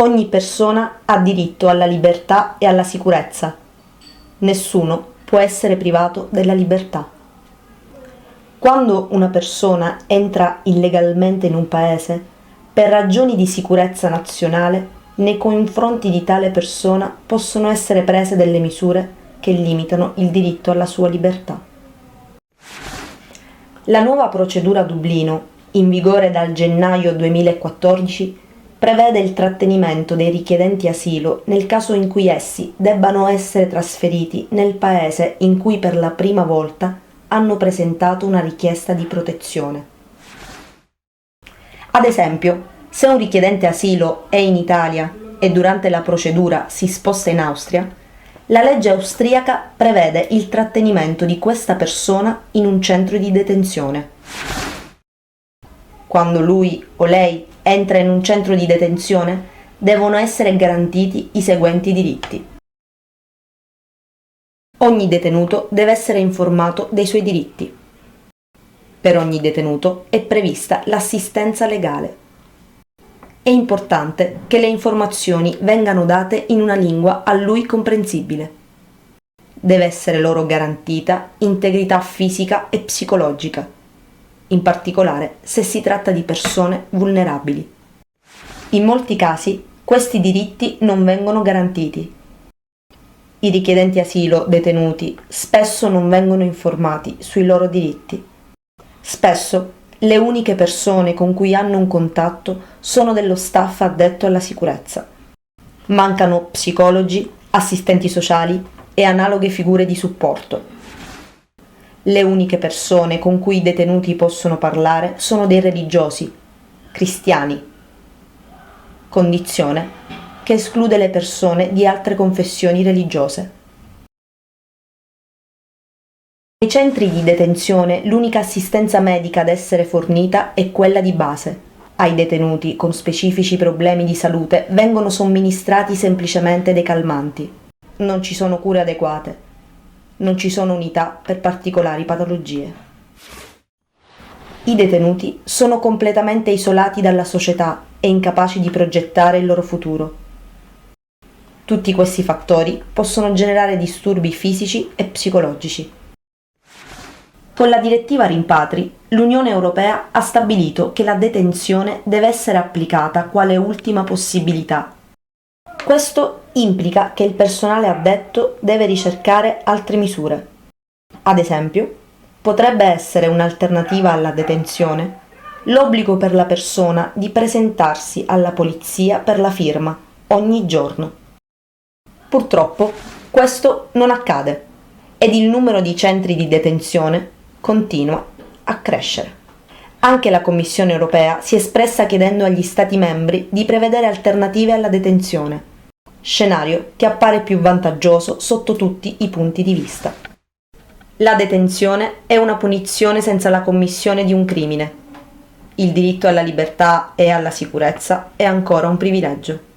Ogni persona ha diritto alla libertà e alla sicurezza. Nessuno può essere privato della libertà. Quando una persona entra illegalmente in un paese, per ragioni di sicurezza nazionale, nei confronti di tale persona possono essere prese delle misure che limitano il diritto alla sua libertà. La nuova procedura Dublino, in vigore dal gennaio 2014, prevede il trattenimento dei richiedenti asilo nel caso in cui essi debbano essere trasferiti nel paese in cui per la prima volta hanno presentato una richiesta di protezione. Ad esempio, se un richiedente asilo è in Italia e durante la procedura si sposta in Austria, la legge austriaca prevede il trattenimento di questa persona in un centro di detenzione. Quando lui o lei entra in un centro di detenzione, devono essere garantiti i seguenti diritti. Ogni detenuto deve essere informato dei suoi diritti. Per ogni detenuto è prevista l'assistenza legale. È importante che le informazioni vengano date in una lingua a lui comprensibile. Deve essere loro garantita integrità fisica e psicologica, in particolare se si tratta di persone vulnerabili. In molti casi questi diritti non vengono garantiti. I richiedenti asilo detenuti spesso non vengono informati sui loro diritti. Spesso le uniche persone con cui hanno un contatto sono dello staff addetto alla sicurezza. Mancano psicologi, assistenti sociali e analoghe figure di supporto. Le uniche persone con cui i detenuti possono parlare sono dei religiosi, cristiani, condizione che esclude le persone di altre confessioni religiose. Nei centri di detenzione l'unica assistenza medica ad essere fornita è quella di base. Ai detenuti con specifici problemi di salute vengono somministrati semplicemente dei calmanti. Non ci sono cure adeguate. Non ci sono unità per particolari patologie. I detenuti sono completamente isolati dalla società e incapaci di progettare il loro futuro. Tutti questi fattori possono generare disturbi fisici e psicologici. Con la direttiva rimpatri, l'Unione Europea ha stabilito che la detenzione deve essere applicata quale ultima possibilità. Questo implica che il personale addetto deve ricercare altre misure. Ad esempio, potrebbe essere un'alternativa alla detenzione l'obbligo per la persona di presentarsi alla polizia per la firma ogni giorno. Purtroppo questo non accade ed il numero di centri di detenzione continua a crescere. Anche la Commissione europea si è espressa chiedendo agli Stati membri di prevedere alternative alla detenzione, scenario che appare più vantaggioso sotto tutti i punti di vista. La detenzione è una punizione senza la commissione di un crimine. Il diritto alla libertà e alla sicurezza è ancora un privilegio.